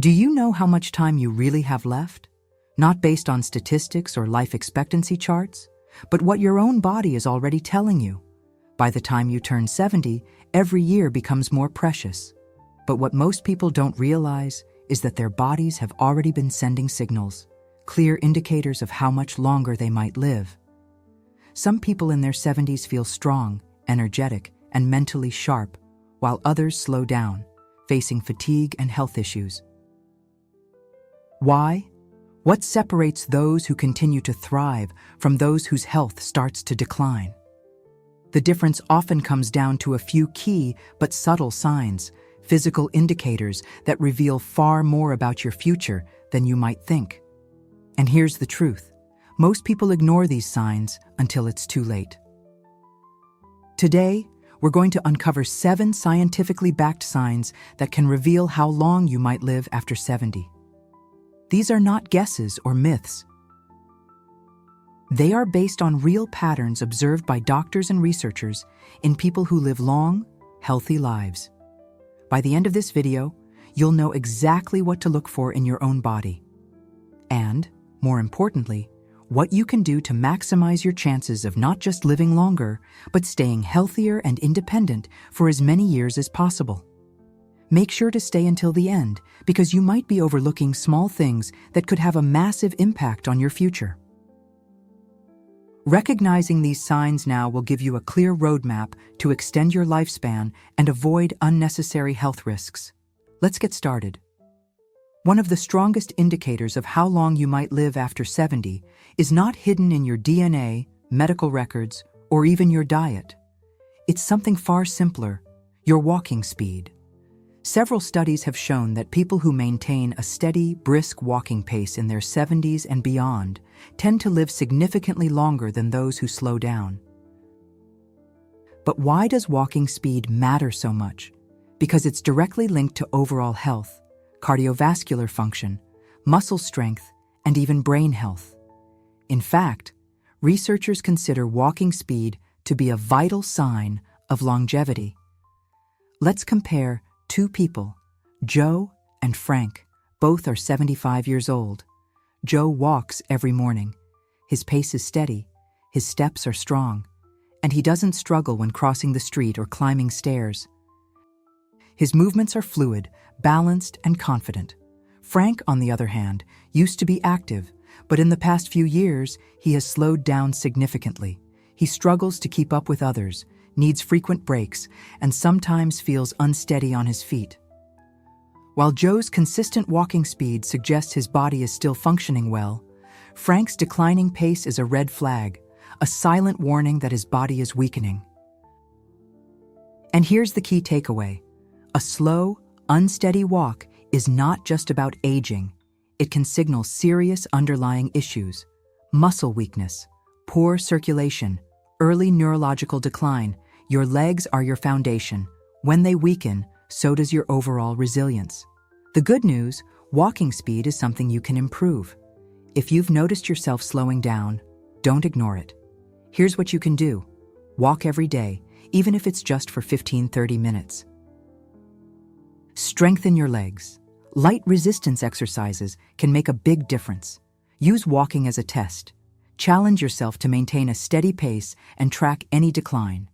Do you know how much time you really have left? Not based on statistics or life expectancy charts, but what your own body is already telling you. By the time you turn 70, every year becomes more precious. But what most people don't realize is that their bodies have already been sending signals, clear indicators of how much longer they might live. Some people in their 70s feel strong, energetic, and mentally sharp, while others slow down, facing fatigue and health issues. Why? What separates those who continue to thrive from those whose health starts to decline? The difference often comes down to a few key but subtle signs, physical indicators that reveal far more about your future than you might think. And here's the truth: most people ignore these signs until it's too late. Today, we're going to uncover 7 scientifically backed signs that can reveal how long you might live after 70. These are not guesses or myths. They are based on real patterns observed by doctors and researchers in people who live long, healthy lives. By the end of this video, you'll know exactly what to look for in your own body. And, more importantly, what you can do to maximize your chances of not just living longer, but staying healthier and independent for as many years as possible. Make sure to stay until the end, because you might be overlooking small things that could have a massive impact on your future. Recognizing these signs now will give you a clear roadmap to extend your lifespan and avoid unnecessary health risks. Let's get started. One of the strongest indicators of how long you might live after 70 is not hidden in your DNA, medical records, or even your diet. It's something far simpler: your walking speed. Several studies have shown that people who maintain a steady, brisk walking pace in their 70s and beyond tend to live significantly longer than those who slow down. But why does walking speed matter so much? Because it's directly linked to overall health, cardiovascular function, muscle strength, and even brain health. In fact, researchers consider walking speed to be a vital sign of longevity. Let's compare 2 people, Joe and Frank. Both are 75 years old. Joe walks every morning. His pace is steady, his steps are strong, and he doesn't struggle when crossing the street or climbing stairs. His movements are fluid, balanced, and confident. Frank, on the other hand, used to be active, but in the past few years, he has slowed down significantly. He struggles to keep up with others, needs frequent breaks, and sometimes feels unsteady on his feet. While Joe's consistent walking speed suggests his body is still functioning well, Frank's declining pace is a red flag, a silent warning that his body is weakening. And here's the key takeaway: a slow, unsteady walk is not just about aging. It can signal serious underlying issues: muscle weakness, poor circulation, early neurological decline. Your legs are your foundation. When they weaken, so does your overall resilience. The good news: walking speed is something you can improve. If you've noticed yourself slowing down, don't ignore it. Here's what you can do: walk every day, even if it's just for 15-30 minutes. Strengthen your legs. Light resistance exercises can make a big difference. Use walking as a test. Challenge yourself to maintain a steady pace and track any decline.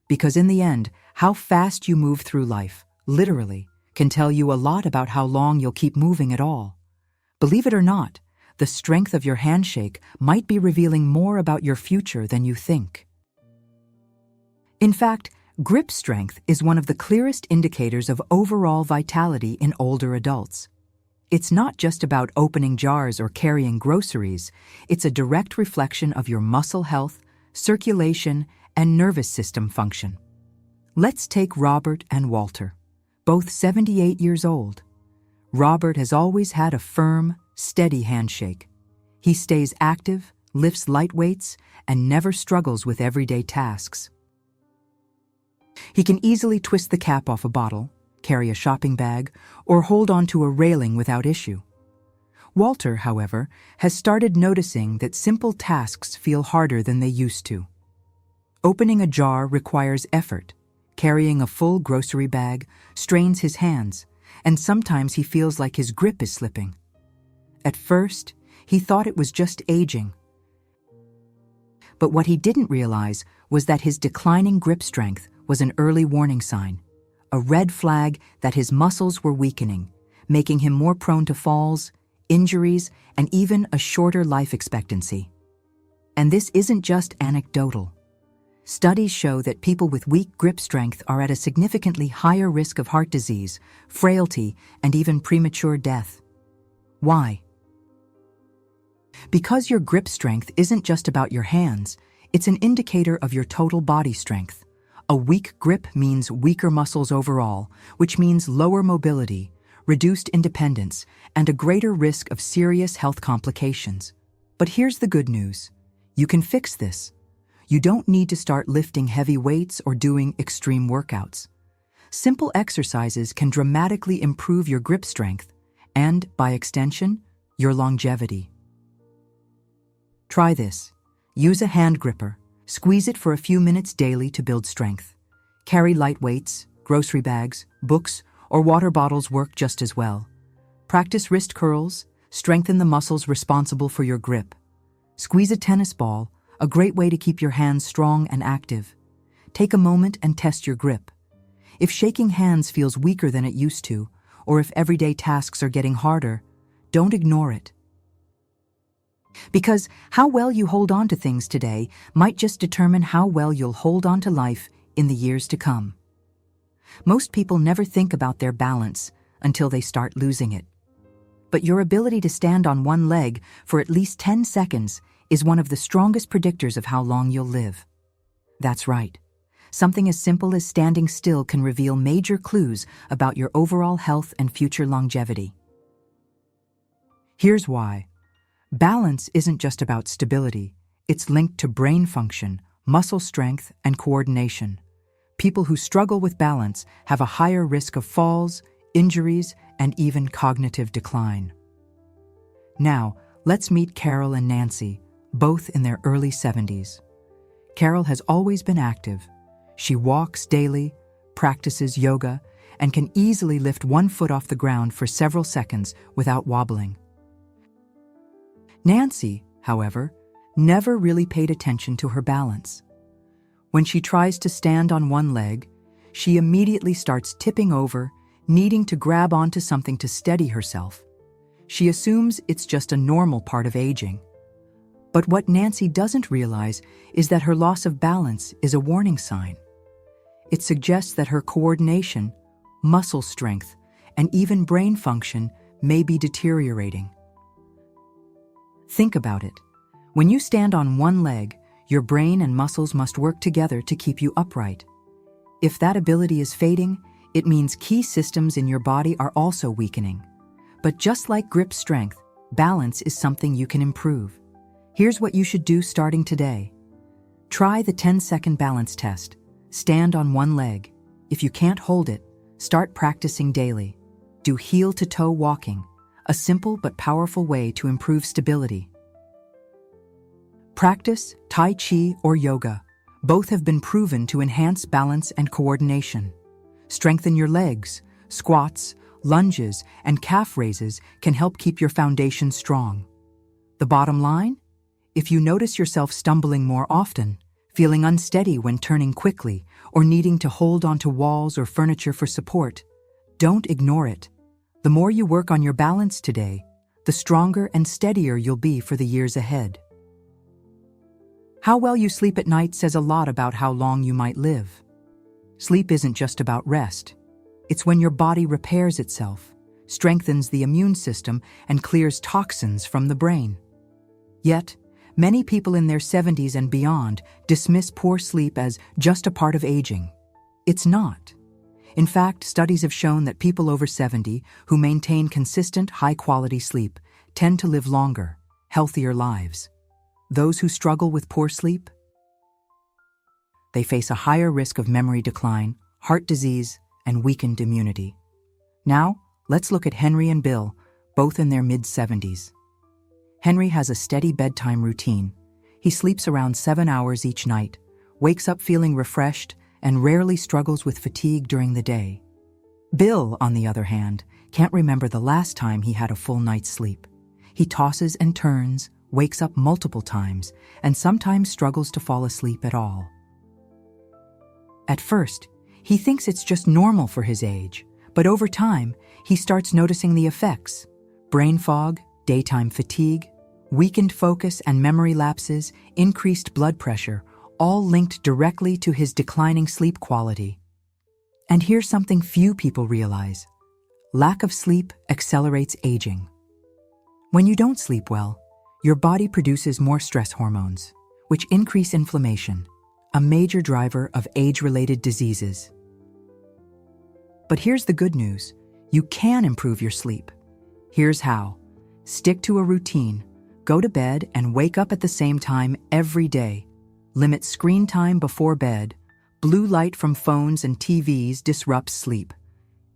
Because in the end, how fast you move through life, literally, can tell you a lot about how long you'll keep moving at all. Believe it or not, the strength of your handshake might be revealing more about your future than you think. In fact, grip strength is one of the clearest indicators of overall vitality in older adults. It's not just about opening jars or carrying groceries. It's a direct reflection of your muscle health, circulation, and nervous system function. Let's take Robert and Walter, both 78 years old. Robert has always had a firm, steady handshake. He stays active, lifts light weights, and never struggles with everyday tasks. He can easily twist the cap off a bottle, carry a shopping bag, or hold onto a railing without issue. Walter, however, has started noticing that simple tasks feel harder than they used to. Opening a jar requires effort. Carrying a full grocery bag strains his hands, and sometimes he feels like his grip is slipping. At first, he thought it was just aging. But what he didn't realize was that his declining grip strength was an early warning sign, a red flag that his muscles were weakening, making him more prone to falls, injuries, and even a shorter life expectancy. And this isn't just anecdotal. Studies show that people with weak grip strength are at a significantly higher risk of heart disease, frailty, and even premature death. Why? Because your grip strength isn't just about your hands, it's an indicator of your total body strength. A weak grip means weaker muscles overall, which means lower mobility, reduced independence, and a greater risk of serious health complications. But here's the good news. You can fix this. You don't need to start lifting heavy weights or doing extreme workouts. Simple exercises can dramatically improve your grip strength and, by extension, your longevity. Try this. Use a hand gripper. Squeeze it for a few minutes daily to build strength. Carry light weights, grocery bags, books, or water bottles work just as well. Practice wrist curls. Strengthen the muscles responsible for your grip. Squeeze a tennis ball, a great way to keep your hands strong and active. Take a moment and test your grip. If shaking hands feels weaker than it used to, or if everyday tasks are getting harder, don't ignore it. Because how well you hold on to things today might just determine how well you'll hold on to life in the years to come. Most people never think about their balance until they start losing it. But your ability to stand on one leg for at least 10 seconds is one of the strongest predictors of how long you'll live. That's right. Something as simple as standing still can reveal major clues about your overall health and future longevity. Here's why. Balance isn't just about stability. It's linked to brain function, muscle strength, and coordination. People who struggle with balance have a higher risk of falls, injuries, and even cognitive decline. Now, let's meet Carol and Nancy, both in their early 70s. Carol has always been active. She walks daily, practices yoga, and can easily lift one foot off the ground for several seconds without wobbling. Nancy, however, never really paid attention to her balance. When she tries to stand on one leg, she immediately starts tipping over, needing to grab onto something to steady herself. She assumes it's just a normal part of aging. But what Nancy doesn't realize is that her loss of balance is a warning sign. It suggests that her coordination, muscle strength, and even brain function may be deteriorating. Think about it. When you stand on one leg, your brain and muscles must work together to keep you upright. If that ability is fading, it means key systems in your body are also weakening. But just like grip strength, balance is something you can improve. Here's what you should do starting today. Try the 10-second balance test. Stand on one leg. If you can't hold it, start practicing daily. Do heel-to-toe walking, a simple but powerful way to improve stability. Practice Tai Chi or yoga. Both have been proven to enhance balance and coordination. Strengthen your legs. Squats, lunges, and calf raises can help keep your foundation strong. The bottom line? If you notice yourself stumbling more often, feeling unsteady when turning quickly, or needing to hold onto walls or furniture for support, don't ignore it. The more you work on your balance today, the stronger and steadier you'll be for the years ahead. How well you sleep at night says a lot about how long you might live. Sleep isn't just about rest. It's when your body repairs itself, strengthens the immune system, and clears toxins from the brain. Yet, many people in their 70s and beyond dismiss poor sleep as just a part of aging. It's not. In fact, studies have shown that people over 70 who maintain consistent, high-quality sleep tend to live longer, healthier lives. Those who struggle with poor sleep, they face a higher risk of memory decline, heart disease, and weakened immunity. Now, let's look at Henry and Bill, both in their mid-70s. Henry has a steady bedtime routine. He sleeps around 7 hours each night, wakes up feeling refreshed, and rarely struggles with fatigue during the day. Bill, on the other hand, can't remember the last time he had a full night's sleep. He tosses and turns, wakes up multiple times, and sometimes struggles to fall asleep at all. At first, he thinks it's just normal for his age, but over time, he starts noticing the effects: brain fog, daytime fatigue, weakened focus and memory lapses, increased blood pressure, all linked directly to his declining sleep quality. And here's something few people realize: lack of sleep accelerates aging. When you don't sleep well, your body produces more stress hormones, which increase inflammation, a major driver of age-related diseases. But here's the good news: you can improve your sleep. Here's how. Stick to a routine. Go to bed and wake up at the same time every day. Limit screen time before bed. Blue light from phones and TVs disrupts sleep.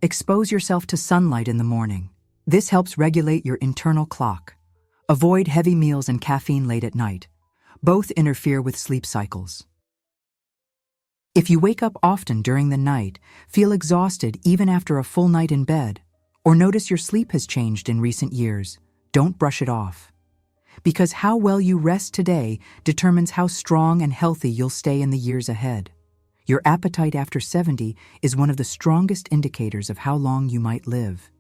Expose yourself to sunlight in the morning. This helps regulate your internal clock. Avoid heavy meals and caffeine late at night. Both interfere with sleep cycles. If you wake up often during the night, feel exhausted even after a full night in bed, or notice your sleep has changed in recent years, don't brush it off. Because how well you rest today determines how strong and healthy you'll stay in the years ahead. Your appetite after 70 is one of the strongest indicators of how long you might live.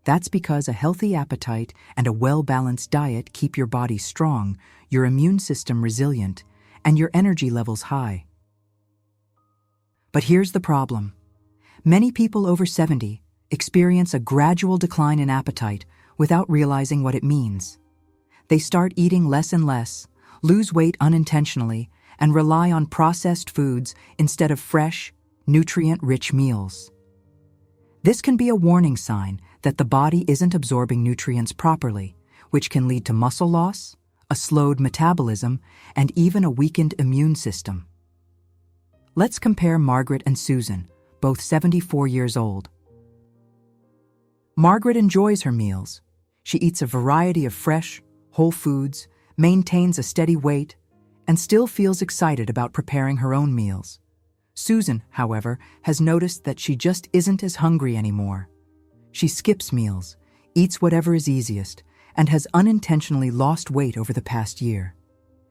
That's because a healthy appetite and a well-balanced diet keep your body strong, your immune system resilient, and your energy levels high. But here's the problem. Many people over 70 experience a gradual decline in appetite without realizing what it means. They start eating less and less, lose weight unintentionally, and rely on processed foods instead of fresh, nutrient-rich meals. This can be a warning sign that the body isn't absorbing nutrients properly, which can lead to muscle loss, a slowed metabolism, and even a weakened immune system. Let's compare Margaret and Susan, both 74 years old. Margaret enjoys her meals. She eats a variety of fresh, whole foods, maintains a steady weight, and still feels excited about preparing her own meals. Susan, however, has noticed that she just isn't as hungry anymore. She skips meals, eats whatever is easiest, and has unintentionally lost weight over the past year.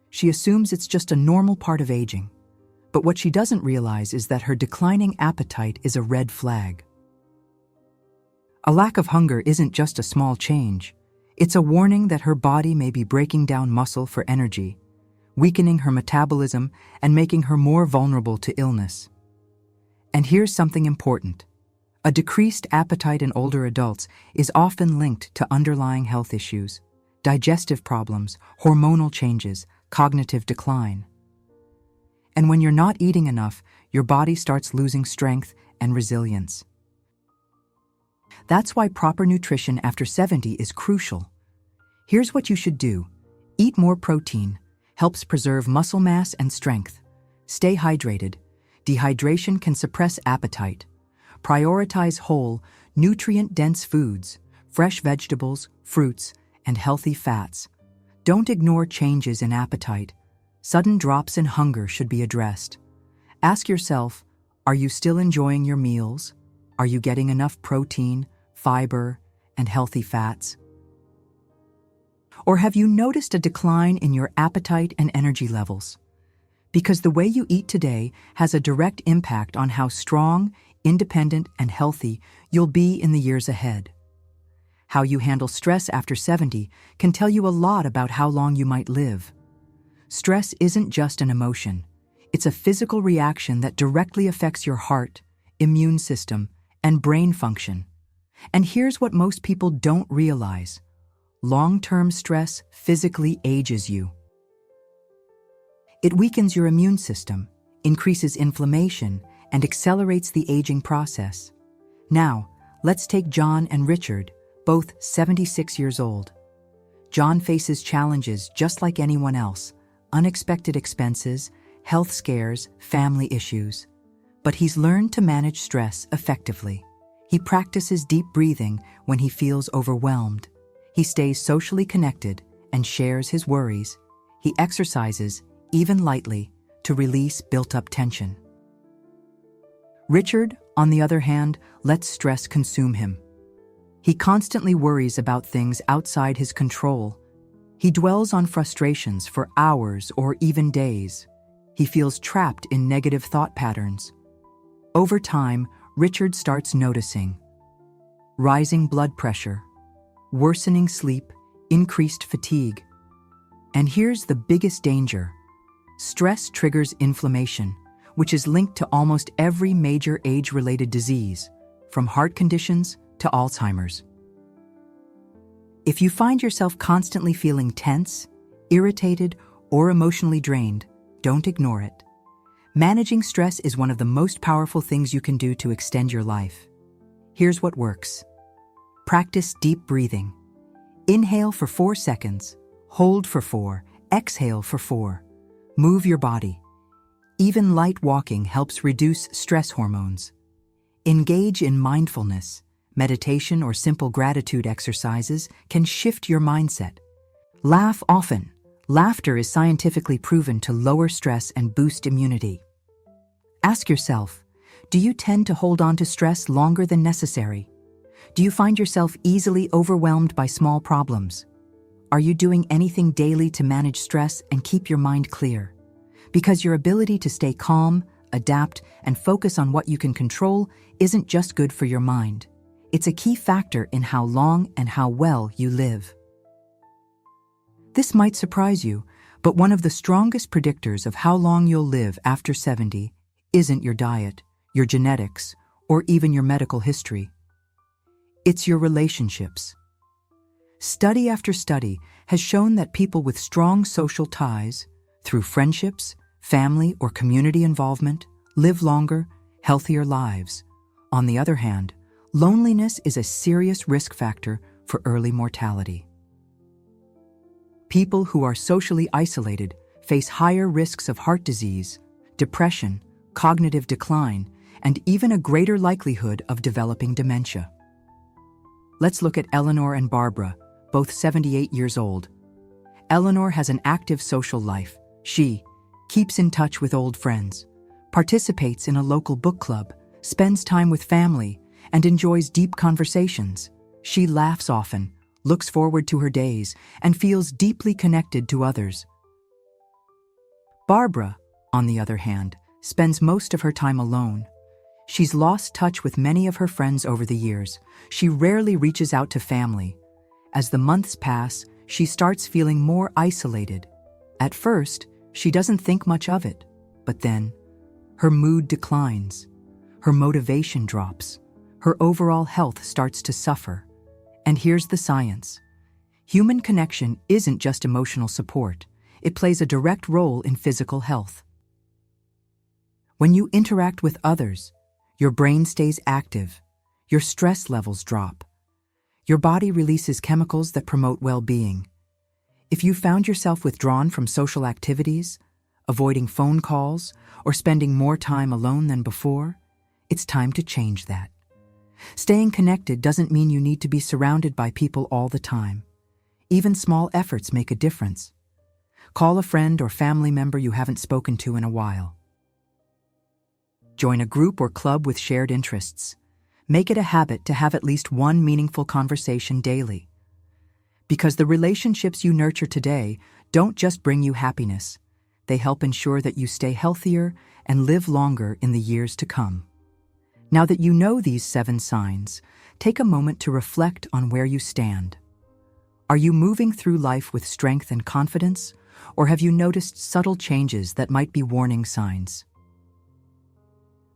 She assumes it's just a normal part of aging. But what she doesn't realize is that her declining appetite is a red flag. A lack of hunger isn't just a small change. It's a warning that her body may be breaking down muscle for energy, weakening her metabolism and making her more vulnerable to illness. And here's something important. A decreased appetite in older adults is often linked to underlying health issues, digestive problems, hormonal changes, cognitive decline. And when you're not eating enough, your body starts losing strength and resilience. That's why proper nutrition after 70 is crucial. Here's what you should do. Eat more protein. Helps preserve muscle mass and strength. Stay hydrated. Dehydration can suppress appetite. Prioritize whole, nutrient-dense foods, fresh vegetables, fruits, and healthy fats. Don't ignore changes in appetite. Sudden drops in hunger should be addressed. Ask yourself, are you still enjoying your meals? Are you getting enough protein, fiber, and healthy fats? Or have you noticed a decline in your appetite and energy levels? Because the way you eat today has a direct impact on how strong, independent, and healthy you'll be in the years ahead. How you handle stress after 70 can tell you a lot about how long you might live. Stress isn't just an emotion. It's a physical reaction that directly affects your heart, immune system, and brain function. And here's what most people don't realize. Long-term stress physically ages you. It weakens your immune system, increases inflammation, and accelerates the aging process. Now, let's take John and Richard, both 76 years old. John faces challenges just like anyone else: unexpected expenses, health scares, family issues. But he's learned to manage stress effectively. He practices deep breathing when he feels overwhelmed. He stays socially connected and shares his worries. He exercises, even lightly, to release built-up tension. Richard, on the other hand, lets stress consume him. He constantly worries about things outside his control. He dwells on frustrations for hours or even days. He feels trapped in negative thought patterns. Over time, Richard starts noticing rising blood pressure, worsening sleep, increased fatigue. And here's the biggest danger. Stress triggers inflammation, which is linked to almost every major age-related disease, from heart conditions to Alzheimer's. If you find yourself constantly feeling tense, irritated, or emotionally drained, don't ignore it. Managing stress is one of the most powerful things you can do to extend your life. Here's what works. Practice deep breathing. Inhale for 4 seconds, hold for 4, exhale for 4. Move your body. Even light walking helps reduce stress hormones. Engage in mindfulness. Meditation or simple gratitude exercises can shift your mindset. Laugh often. Laughter is scientifically proven to lower stress and boost immunity. Ask yourself, do you tend to hold on to stress longer than necessary? Do you find yourself easily overwhelmed by small problems? Are you doing anything daily to manage stress and keep your mind clear? Because your ability to stay calm, adapt, and focus on what you can control isn't just good for your mind. It's a key factor in how long and how well you live. This might surprise you, but one of the strongest predictors of how long you'll live after 70 isn't your diet, your genetics, or even your medical history. It's your relationships. Study after study has shown that people with strong social ties, through friendships, family, or community involvement, live longer, healthier lives. On the other hand, loneliness is a serious risk factor for early mortality. People who are socially isolated face higher risks of heart disease, depression, cognitive decline, and even a greater likelihood of developing dementia. Let's look at Eleanor and Barbara, both 78 years old. Eleanor has an active social life. She keeps in touch with old friends, participates in a local book club, spends time with family, and enjoys deep conversations. She laughs often, looks forward to her days, and feels deeply connected to others. Barbara, on the other hand, spends most of her time alone. She's lost touch with many of her friends over the years. She rarely reaches out to family. As the months pass, she starts feeling more isolated. At first, she doesn't think much of it, but then, her mood declines, her motivation drops, her overall health starts to suffer. And here's the science. Human connection isn't just emotional support. It plays a direct role in physical health. When you interact with others, your brain stays active, your stress levels drop. Your body releases chemicals that promote well-being. If you found yourself withdrawn from social activities, avoiding phone calls, or spending more time alone than before, it's time to change that. Staying connected doesn't mean you need to be surrounded by people all the time. Even small efforts make a difference. Call a friend or family member you haven't spoken to in a while. Join a group or club with shared interests. Make it a habit to have at least one meaningful conversation daily. Because the relationships you nurture today don't just bring you happiness. They help ensure that you stay healthier and live longer in the years to come. Now that you know these 7 signs, take a moment to reflect on where you stand. Are you moving through life with strength and confidence, or have you noticed subtle changes that might be warning signs?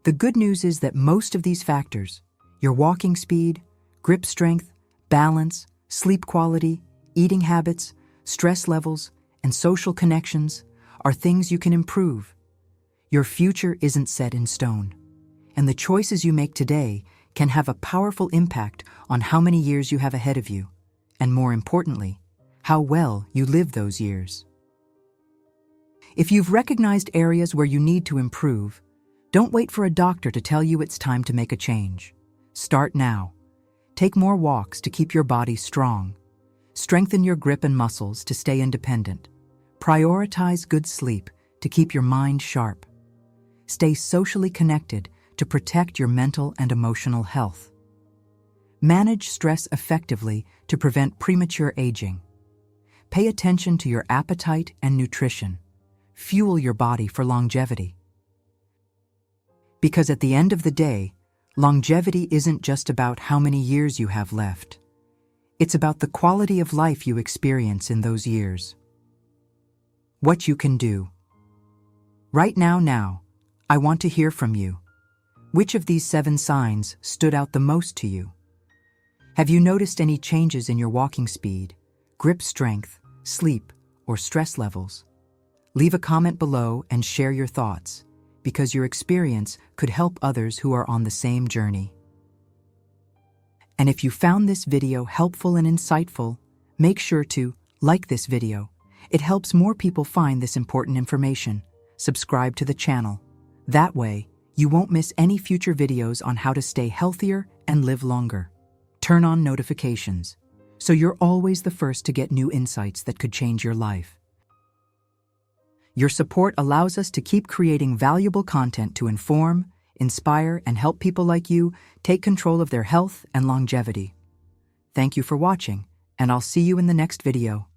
The good news is that most of these factors, your walking speed, grip strength, balance, sleep quality, eating habits, stress levels, and social connections, are things you can improve. Your future isn't set in stone, and the choices you make today can have a powerful impact on how many years you have ahead of you, and more importantly, how well you live those years. If you've recognized areas where you need to improve, don't wait for a doctor to tell you it's time to make a change. Start now. Take more walks to keep your body strong. Strengthen your grip and muscles to stay independent. Prioritize good sleep to keep your mind sharp. Stay socially connected to protect your mental and emotional health. Manage stress effectively to prevent premature aging. Pay attention to your appetite and nutrition. Fuel your body for longevity. Because at the end of the day, longevity isn't just about how many years you have left. It's about the quality of life you experience in those years. What you can do. Right now, I want to hear from you. Which of these 7 signs stood out the most to you? Have you noticed any changes in your walking speed, grip strength, sleep, or stress levels? Leave a comment below and share your thoughts, because your experience could help others who are on the same journey. And if you found this video helpful and insightful, make sure to like this video. It helps more people find this important information. Subscribe to the channel. That way, you won't miss any future videos on how to stay healthier and live longer. Turn on notifications, so you're always the first to get new insights that could change your life. Your support allows us to keep creating valuable content to inform, inspire, and help people like you take control of their health and longevity. Thank you for watching, and I'll see you in the next video.